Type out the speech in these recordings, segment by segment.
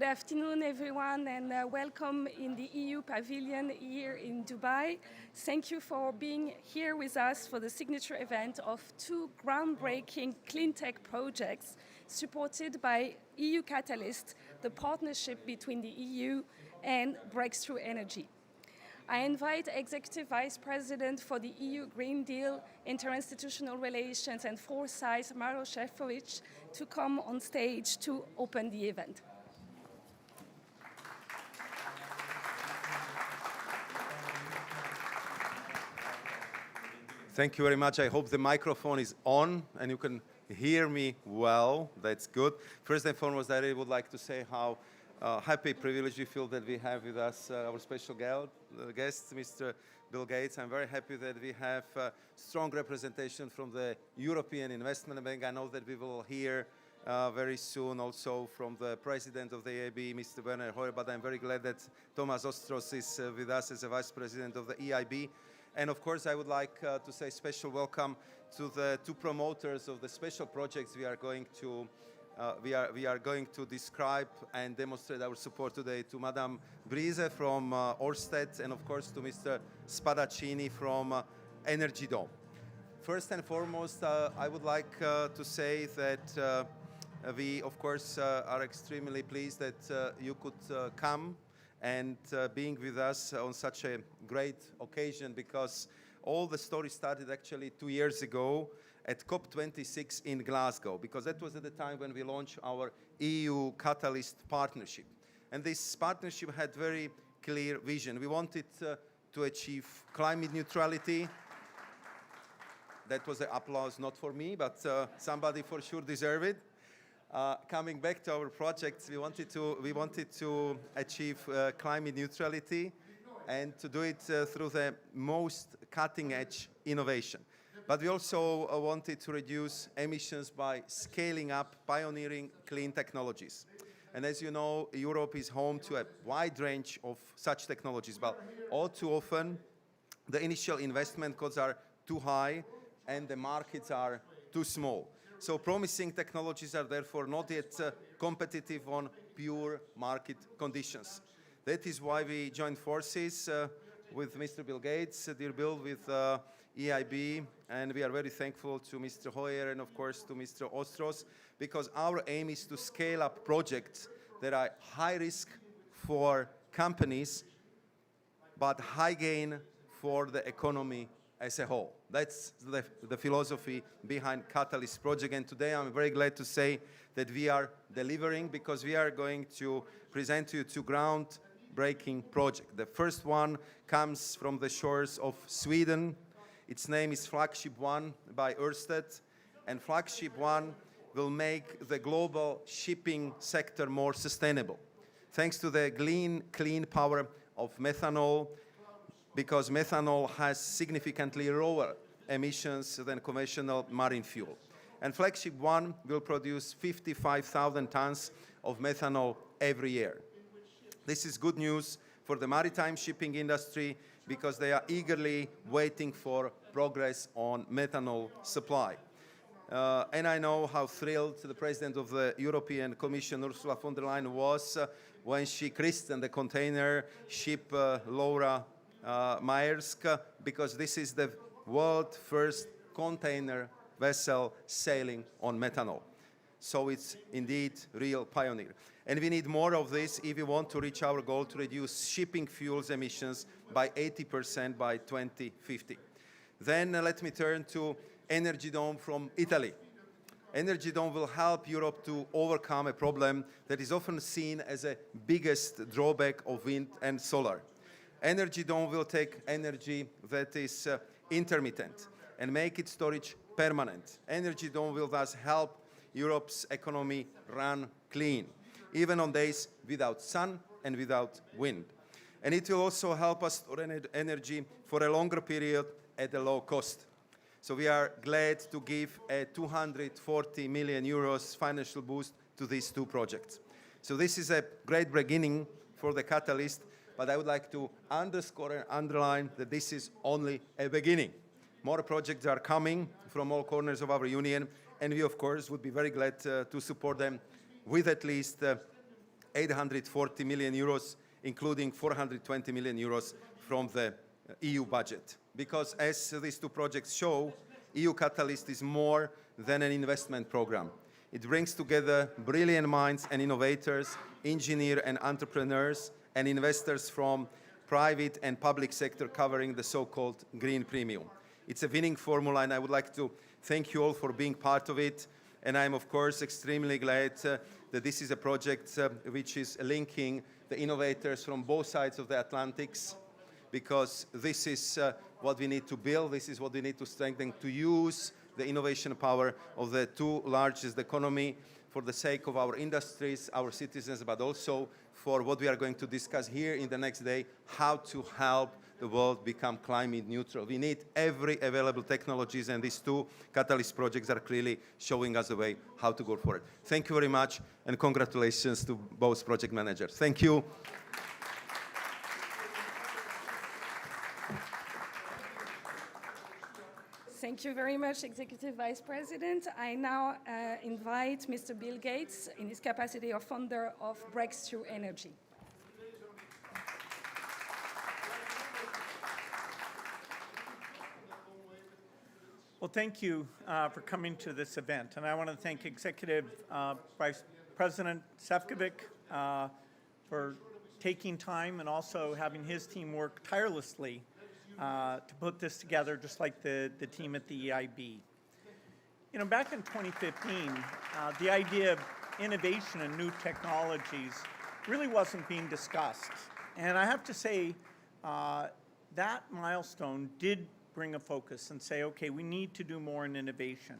afternoon, everyone, and welcome in the EU Pavilion here in Dubai. Thank you for being here with us for the signature event of two groundbreaking clean tech projects supported by EU Catalyst, the partnership between the EU and Breakthrough Energy. I invite Executive Vice President for the EU Green Deal, Interinstitutional Relations and Foresight, Maro Šefčovič, to come on stage to open the event. Thank you very much. I hope the microphone is on and you can hear me well. That's good. First and foremost, I really would like to say how happy, privileged we feel that we have with us our special guest, Mr. Bill Gates. I'm very happy that we have strong representation from the European Investment Bank. I know that we will hear very soon also from the President of the EIB, Mr. Werner Hoyer, but I'm very glad that Thomas Ostros is with us as a Vice President of the EIB. And of course, I would like to say special welcome to the two promoters of the special projects we are going to describe and demonstrate our support today, to Madame Brise from Ørsted and of course to Mr. Spadaccini from Energy Dome. First and foremost, I would like to say that we of course are extremely pleased that you could come and being with us on such a great occasion, because all the story started actually 2 years ago at COP26 in Glasgow, because that was at the time when we launched our EU Catalyst partnership. And this partnership had very clear vision. We wanted to achieve climate neutrality. That was the applause, not for me, but somebody for sure deserved it. Coming back to our projects, we wanted to achieve climate neutrality and to do it through the most cutting-edge innovation. But we also wanted to reduce emissions by scaling up pioneering clean technologies. And as you know, Europe is home to a wide range of such technologies, but all too often the initial investment costs are too high and the markets are too small. So promising technologies are therefore not yet competitive on pure market conditions. That is why we joined forces with Mr. Bill Gates, dear Bill, with EIB, and we are very thankful to Mr. Hoyer and of course to Mr. Ostros, because our aim is to scale up projects that are high risk for companies, but high gain for the economy as a whole. That's the philosophy behind Catalyst project, and today I'm very glad to say that we are delivering, because we are going to present to you two groundbreaking projects. The first one comes from the shores of Sweden. Its name is Flagship ONE by Ørsted, and Flagship ONE will make the global shipping sector more sustainable, thanks to the clean power of methanol, because methanol has significantly lower emissions than conventional marine fuel. And Flagship ONE will produce 55,000 tons of methanol every year. This is good news for the maritime shipping industry, because they are eagerly waiting for progress on methanol supply. And I know how thrilled the President of the European Commission, Ursula von der Leyen, was when she christened the container ship Laura Maersk, because this is the world's first container vessel sailing on methanol. So it's indeed real pioneer. And we need more of this if we want to reach our goal to reduce shipping fuels emissions by 80% by 2050. Then let me turn to Energy Dome from Italy. Energy Dome will help Europe to overcome a problem that is often seen as the biggest drawback of wind and solar. Energy Dome will take energy that is intermittent and make its storage permanent. Energy Dome will thus help Europe's economy run clean, even on days without sun and without wind. And it will also help us store energy for a longer period at a low cost. So we are glad to give a 240 million euros financial boost to these two projects. So this is a great beginning for the Catalyst, but I would like to underscore and underline that this is only a beginning. More projects are coming from all corners of our union, and we of course would be very glad to support them with at least 840 million euros, including 420 million euros from the EU budget. Because as these two projects show, EU Catalyst is more than an investment program. It brings together brilliant minds and innovators, engineers and entrepreneurs, and investors from private and public sector covering the so-called green premium. It's a winning formula, and I would like to thank you all for being part of it. And I'm, of course, extremely glad that this is a project which is linking the innovators from both sides of the Atlantics, because this is what we need to build, this is what we need to strengthen, to use the innovation power of the two largest economy for the sake of our industries, our citizens, but also for what we are going to discuss here in the next day, how to help the world become climate neutral. We need every available technologies, and these two catalyst projects are clearly showing us the way how to go forward. Thank you very much, and congratulations to both project managers. Thank you. Thank you very much, Executive Vice President. I now invite Mr. Bill Gates in his capacity of founder of Breakthrough Energy. Well, thank you for coming to this event. And I want to thank Executive Vice President Šefčovič for taking time and also having his team work tirelessly to put this together, just like the team at the EIB. You know, back in 2015, the idea of innovation and new technologies really wasn't being discussed. And I have to say, that milestone did bring a focus and say, okay, we need to do more in innovation.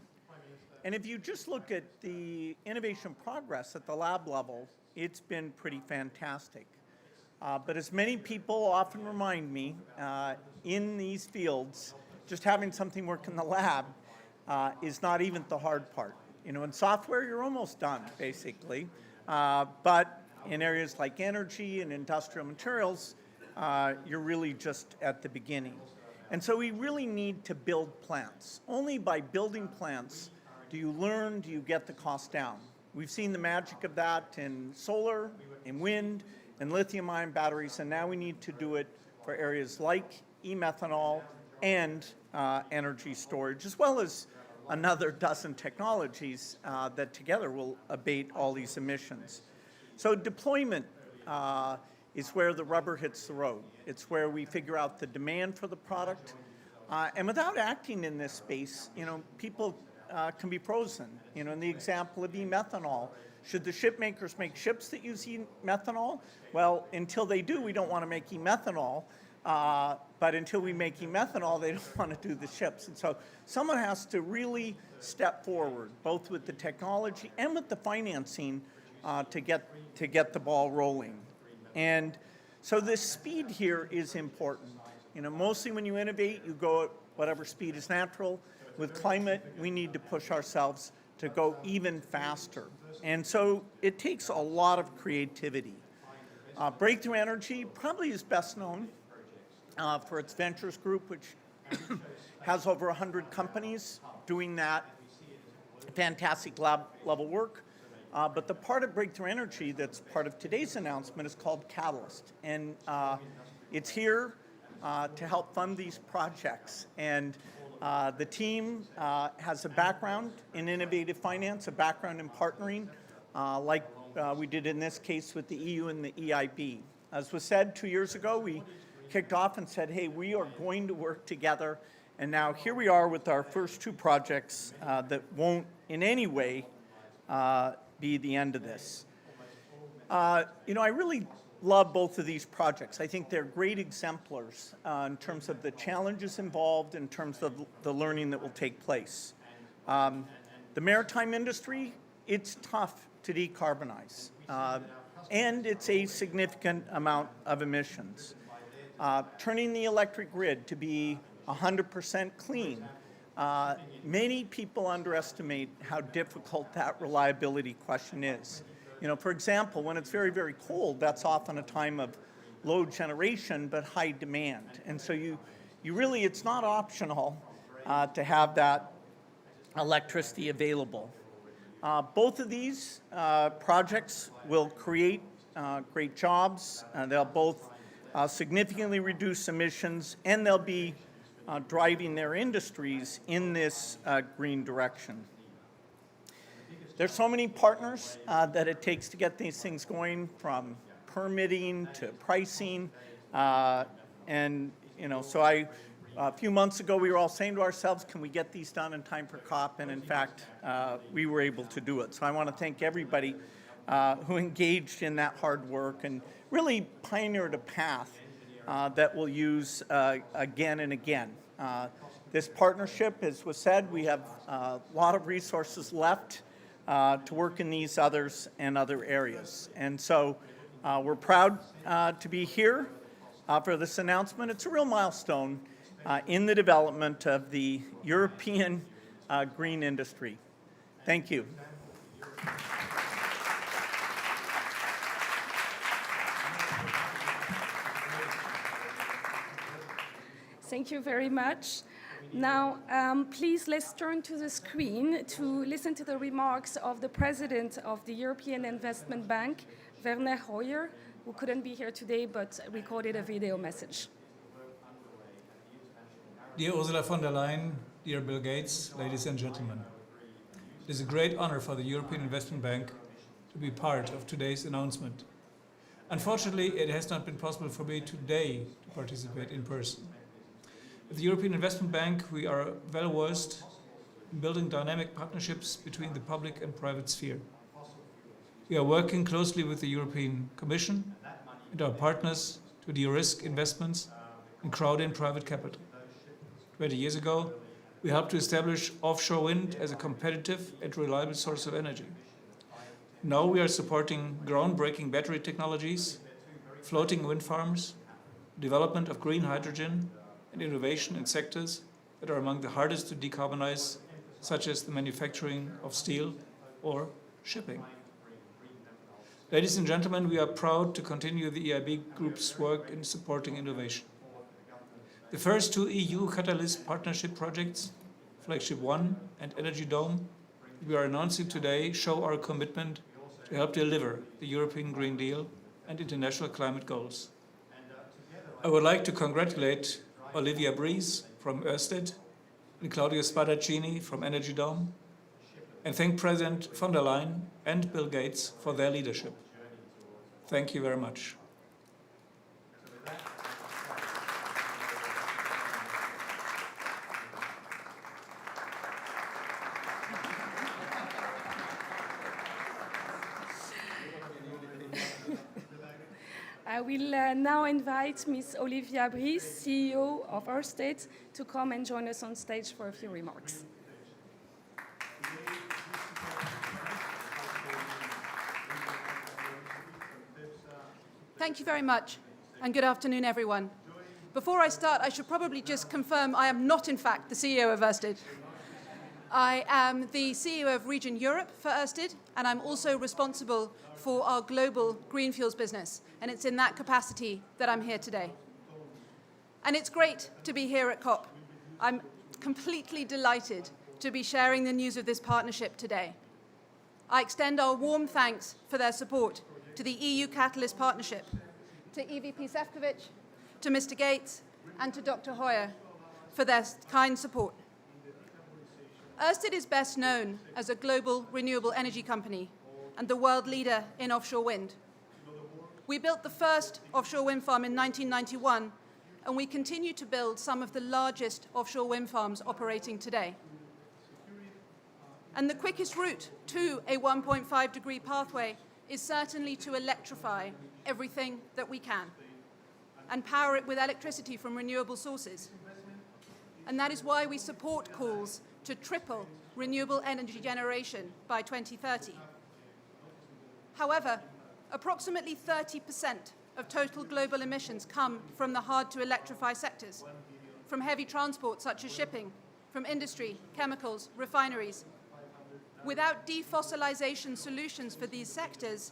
And if you just look at the innovation progress at the lab level, it's been pretty fantastic. But as many people often remind me, in these fields, just having something work in the lab is not even the hard part. You know, in software, you're almost done, basically. But in areas like energy and industrial materials, you're really just at the beginning. And so we really need to build plants. Only by building plants do you learn, do you get the cost down. We've seen the magic of that in solar, in wind, and lithium-ion batteries, and now we need to do it for areas like e-methanol and energy storage, as well as another dozen technologies that together will abate all these emissions. So deployment is where the rubber hits the road. It's where we figure out the demand for the product. And without acting in this space, you know, people can be frozen. You know, in the example of e-methanol, should the ship makers make ships that use e-methanol? Well, until they do, we don't want to make e-methanol. But until we make e-methanol, they don't want to do the ships. And so someone has to really step forward, both with the technology and with the financing to get the ball rolling. And so this speed here is important. You know, mostly when you innovate, you go at whatever speed is natural. With climate, we need to push ourselves to go even faster. And so it takes a lot of creativity. Breakthrough Energy probably is best known for its ventures group, which has over 100 companies doing that fantastic lab level work. But the part of Breakthrough Energy that's part of today's announcement is called Catalyst. And it's here to help fund these projects. And the team has a background in innovative finance, a background in partnering, like we did in this case with the EU and the EIB. As was said 2 years ago, we kicked off and said, hey, we are going to work together. And now here we are with our first two projects that won't in any way be the end of this. You know, I really love both of these projects. I think they're great exemplars in terms of the challenges involved, in terms of the learning that will take place. The maritime industry, it's tough to decarbonize, and it's a significant amount of emissions. Turning the electric grid to be 100% clean, many people underestimate how difficult that reliability question is. You know, for example, when it's very, very cold, that's often a time of low generation but high demand. And so you really, it's not optional to have that electricity available. Both of these projects will create great jobs. They'll both significantly reduce emissions, and they'll be driving their industries in this green direction. There's so many partners that it takes to get these things going, from permitting to pricing, and so a few months ago we were all saying to ourselves, can we get these done in time for COP? And in fact, we were able to do it. So I want to thank everybody who engaged in that hard work and really pioneered a path that we'll use again and again. This partnership, as was said, we have a lot of resources left to work in these others and other areas. And so we're proud to be here for this announcement. It's a real milestone in the development of the European green industry. Thank you. Thank you very much. Now, please, let's turn to the screen to listen to the remarks of the President of the European Investment Bank, Werner Hoyer, who couldn't be here today but recorded a video message. Dear Ursula von der Leyen, dear Bill Gates, ladies and gentlemen, it is a great honor for the European Investment Bank to be part of today's announcement. Unfortunately, it has not been possible for me today to participate in person. At the European Investment Bank, we are well versed in building dynamic partnerships between the public and private sphere. We are working closely with the European Commission and our partners to de-risk investments and crowd in private capital. 20 years ago, we helped to establish offshore wind as a competitive and reliable source of energy. Now we are supporting groundbreaking battery technologies, floating wind farms, development of green hydrogen, and innovation in sectors that are among the hardest to decarbonize, such as the manufacturing of steel or shipping. Ladies and gentlemen, we are proud to continue the EIB Group's work in supporting innovation. The first two EU Catalyst partnership projects, Flagship ONE and Energy Dome, we are announcing today show our commitment to help deliver the European Green Deal and international climate goals. I would like to congratulate Olivia Breeze from Ørsted and Claudio Spadaccini from Energy Dome, and thank President von der Leyen and Bill Gates for their leadership. Thank you very much. I will now invite Ms. Olivia Breeze, CEO of Ørsted, to come and join us on stage for a few remarks. Thank you very much, and good afternoon, everyone. Before I start, I should probably just confirm I am not, in fact, the CEO of Ørsted. I am the CEO of Region Europe for Ørsted, and I'm also responsible for our global green fuels business, and it's in that capacity that I'm here today. And it's great to be here at COP. I'm completely delighted to be sharing the news of this partnership today. I extend our warm thanks for their support to the EU Catalyst Partnership, to EVP Šefčovič, to Mr. Gates, and to Dr. Hoyer for their kind support. Ørsted is best known as a global renewable energy company and the world leader in offshore wind. We built the first offshore wind farm in 1991, and we continue to build some of the largest offshore wind farms operating today. And the quickest route to a 1.5-degree pathway is certainly to electrify everything that we can and power it with electricity from renewable sources. And that is why we support calls to triple renewable energy generation by 2030. However, approximately 30% of total global emissions come from the hard-to-electrify sectors, from heavy transport such as shipping, from industry, chemicals, refineries. Without defossilization solutions for these sectors,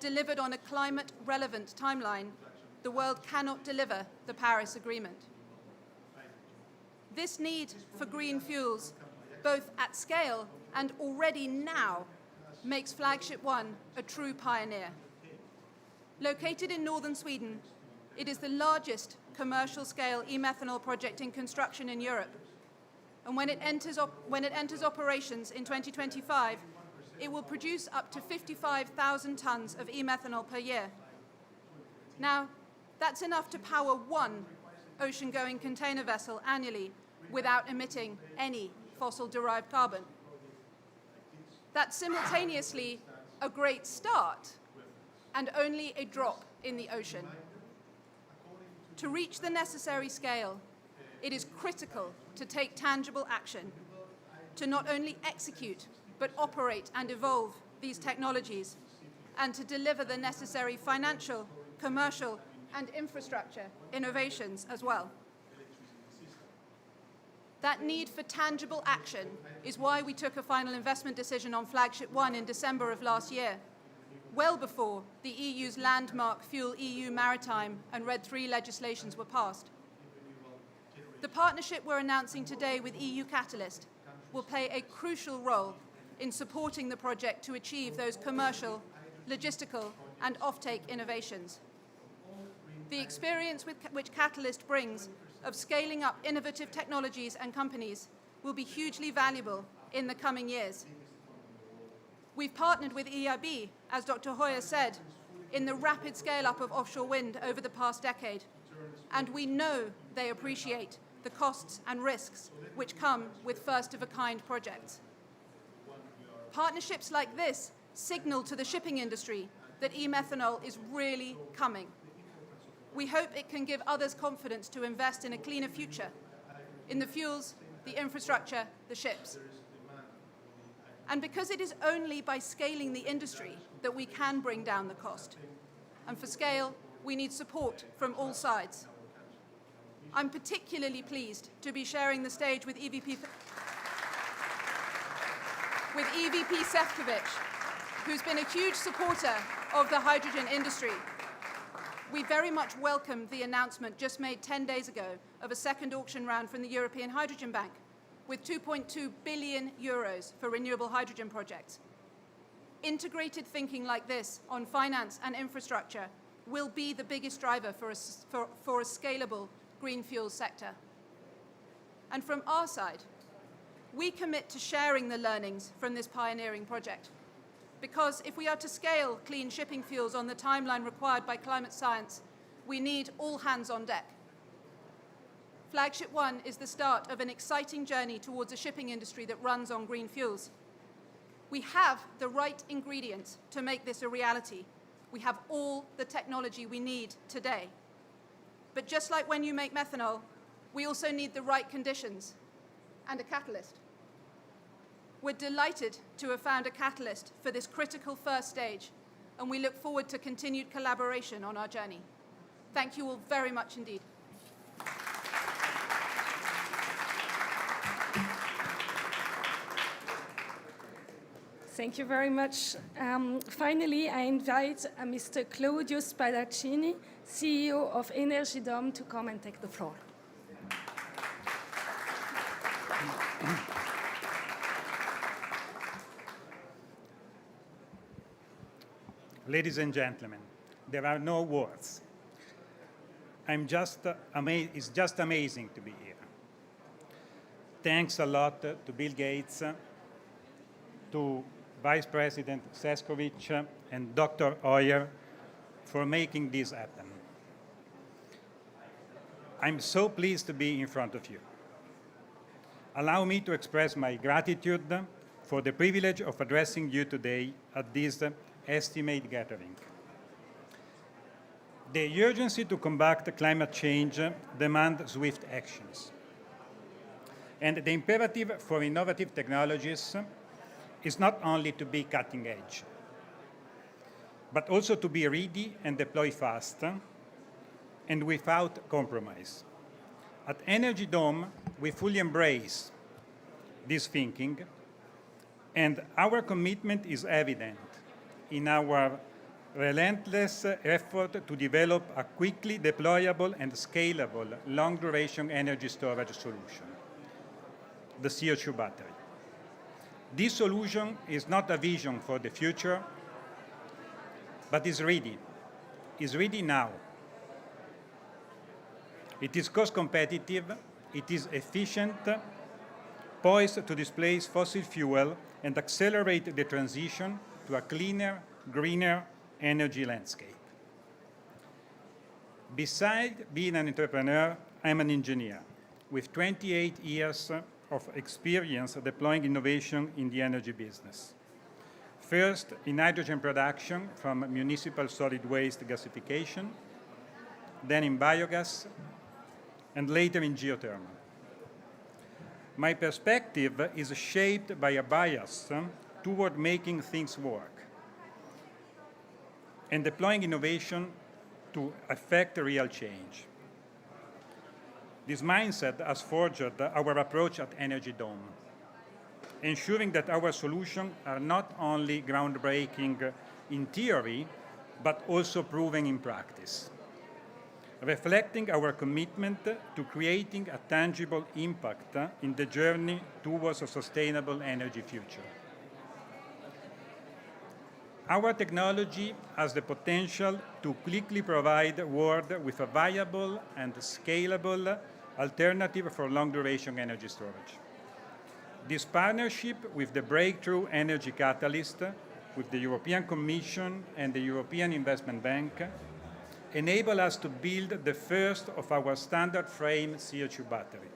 delivered on a climate-relevant timeline, the world cannot deliver the Paris Agreement. This need for green fuels, both at scale and already now, makes Flagship ONE a true pioneer. Located in northern Sweden, it is the largest commercial-scale e-methanol project in construction in Europe. And when it enters operations in 2025, it will produce up to 55,000 tons of e-methanol per year. Now, that's enough to power one ocean-going container vessel annually without emitting any fossil-derived carbon. That's simultaneously a great start and only a drop in the ocean. To reach the necessary scale, it is critical to take tangible action, to not only execute, but operate and evolve these technologies, and to deliver the necessary financial, commercial, and infrastructure innovations as well. That need for tangible action is why we took a final investment decision on Flagship ONE in December of last year, well before the EU's landmark Fuel EU Maritime and RED III legislations were passed. The partnership we're announcing today with EU Catalyst will play a crucial role in supporting the project to achieve those commercial, logistical, and offtake innovations. The experience which Catalyst brings of scaling up innovative technologies and companies will be hugely valuable in the coming years. We've partnered with EIB, as Dr. Hoyer said, in the rapid scale-up of offshore wind over the past decade, and we know they appreciate the costs and risks which come with first-of-a-kind projects. Partnerships like this signal to the shipping industry that e-methanol is really coming. We hope it can give others confidence to invest in a cleaner future, in the fuels, the infrastructure, the ships. And because it is only by scaling the industry that we can bring down the cost. And for scale, we need support from all sides. I'm particularly pleased to be sharing the stage with EVP Šefčovič, who's been a huge supporter of the hydrogen industry. We very much welcome the announcement just made 10 days ago of a second auction round from the European Hydrogen Bank with 2.2 billion euros for renewable hydrogen projects. Integrated thinking like this on finance and infrastructure will be the biggest driver for a scalable green fuels sector. And from our side, we commit to sharing the learnings from this pioneering project. Because if we are to scale clean shipping fuels on the timeline required by climate science, we need all hands on deck. Flagship ONE is the start of an exciting journey towards a shipping industry that runs on green fuels. We have the right ingredients to make this a reality. We have all the technology we need today. But just like when you make methanol, we also need the right conditions and a catalyst. We're delighted to have found a catalyst for this critical first stage, and we look forward to continued collaboration on our journey. Thank you all very much indeed. Thank you very much. Finally, I invite Mr. Claudio Spadaccini, CEO of Energidom, to come and take the floor. Ladies and gentlemen, there are no words. It's just amazing to be here. Thanks a lot to Bill Gates, to Vice President Šefčovič and Dr. Hoyer for making this happen. I'm so pleased to be in front of you. Allow me to express my gratitude for the privilege of addressing you today at this estimate gathering. The urgency to combat climate change demands swift actions. And the imperative for innovative technologies is not only to be cutting edge, but also to be ready and deploy fast and without compromise. At Energidom, we fully embrace this thinking, and our commitment is evident in our relentless effort to develop a quickly deployable and scalable long-duration energy storage solution, the CO2 battery. This solution is not a vision for the future, but is ready. is ready now. It is cost competitive, it is efficient, poised to displace fossil fuel and accelerate the transition to a cleaner, greener energy landscape. Besides being an entrepreneur, I'm an engineer with 28 years of experience deploying innovation in the energy business. First, in hydrogen production from municipal solid waste gasification, then in biogas, and later in geothermal. My perspective is shaped by a bias toward making things work and deploying innovation to affect real change. This mindset has forged our approach at Energy Dome, ensuring that our solutions are not only groundbreaking in theory, but also proven in practice, reflecting our commitment to creating a tangible impact in the journey towards a sustainable energy future. Our technology has the potential to quickly provide the world with a viable and scalable alternative for long-duration energy storage. This partnership with the Breakthrough Energy Catalyst, with the European Commission and the European Investment Bank, enable us to build the first of our standard frame CO2 battery,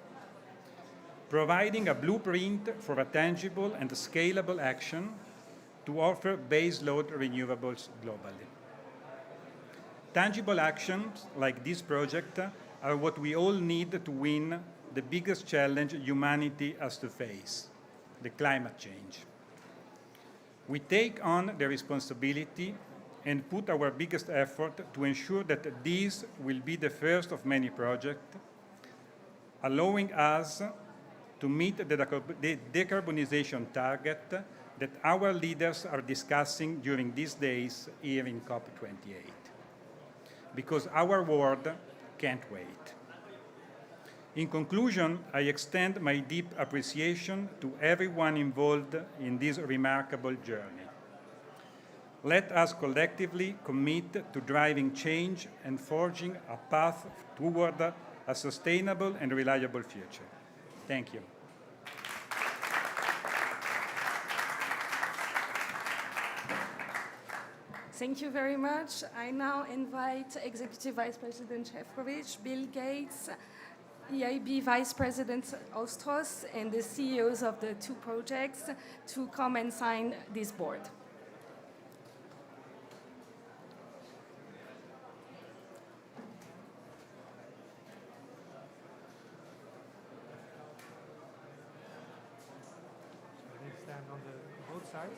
providing a blueprint for a tangible and scalable action to offer baseload renewables globally. Tangible actions like this project are what we all need to win the biggest challenge humanity has to face, the climate change. We take on the responsibility and put our biggest effort to ensure that this will be the first of many projects, allowing us to meet the decarbonization target that our leaders are discussing during these days here in COP28. Because our world can't wait. In conclusion, I extend my deep appreciation to everyone involved in this remarkable journey. Let us collectively commit to driving change and forging a path toward a sustainable and reliable future. Thank you. Thank you very much. I now invite Executive Vice President Shevkovich, Bill Gates, EIB Vice President Ostros, and the CEOs of the two projects to come and sign this board. They stand on both sides.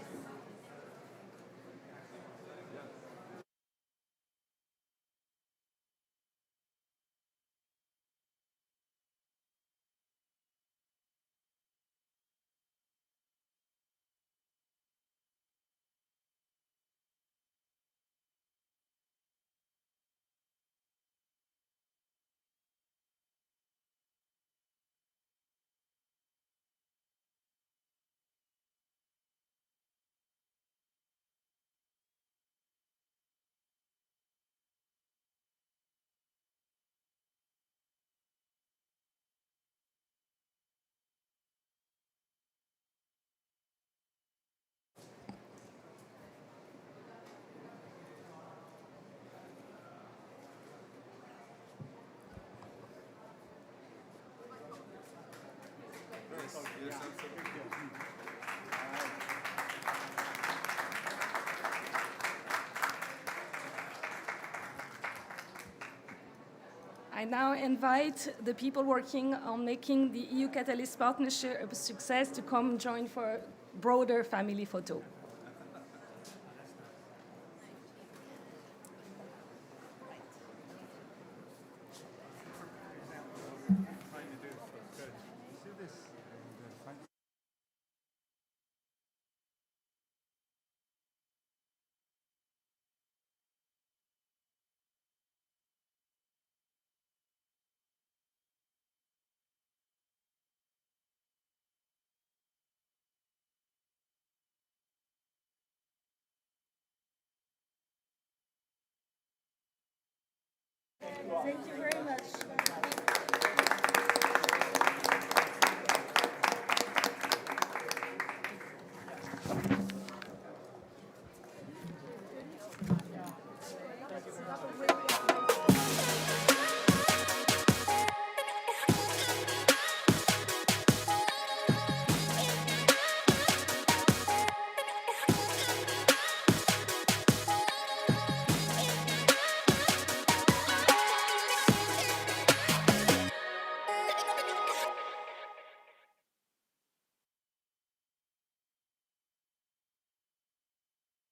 I now invite the people working on making the EU Catalyst Partnership a success to come join for a broader family photo. Thank you very much.